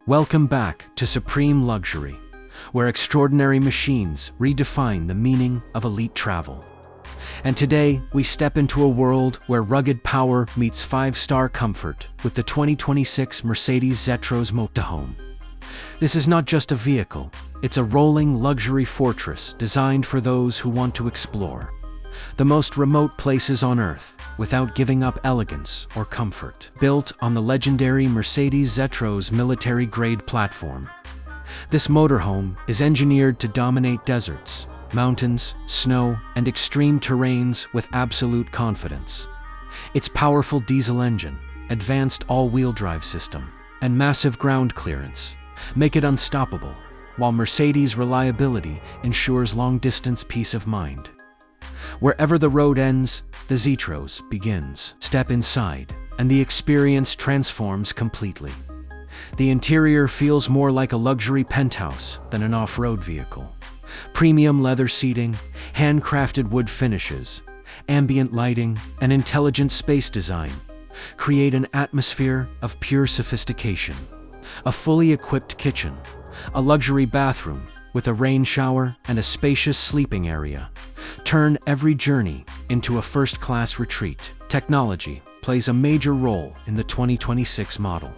Welcome back to Supreme Luxury, where extraordinary machines redefine the meaning of elite travel. And today, we step into a world where rugged power meets five-star comfort with the 2026 Mercedes Zetros Motorhome. This is not just a vehicle, it's a rolling luxury fortress designed for those who want to explore the most remote places on Earth without giving up elegance or comfort. Built on the legendary Mercedes Zetros military-grade platform, this motorhome is engineered to dominate deserts, mountains, snow, and extreme terrains with absolute confidence. Its powerful diesel engine, advanced all-wheel drive system, and massive ground clearance make it unstoppable, while Mercedes' reliability ensures long-distance peace of mind. Wherever the road ends, the Zetros begins. Step inside, and the experience transforms completely. The interior feels more like a luxury penthouse than an off-road vehicle. Premium leather seating, handcrafted wood finishes, ambient lighting, and intelligent space design create an atmosphere of pure sophistication. A fully equipped kitchen, a luxury bathroom with a rain shower and a spacious sleeping area turn every journey into a first-class retreat. Technology plays a major role in the 2026 model.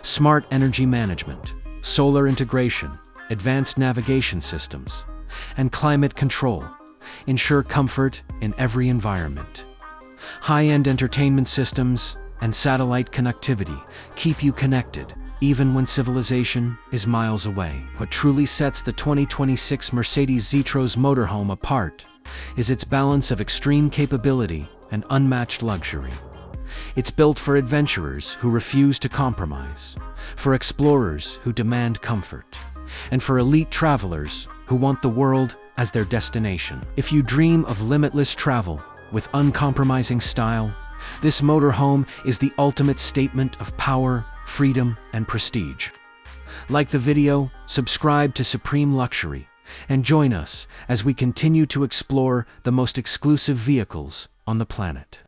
Smart energy management, solar integration, advanced navigation systems, and climate control ensure comfort in every environment. High-end entertainment systems and satellite connectivity keep you connected even when civilization is miles away. What truly sets the 2026 Mercedes Zetros Motorhome apart is its balance of extreme capability and unmatched luxury. It's built for adventurers who refuse to compromise, for explorers who demand comfort, and for elite travelers who want the world as their destination. If you dream of limitless travel with uncompromising style, this motorhome is the ultimate statement of power, freedom, and prestige. Like the video, subscribe to Supreme Luxury, and join us as we continue to explore the most exclusive vehicles on the planet.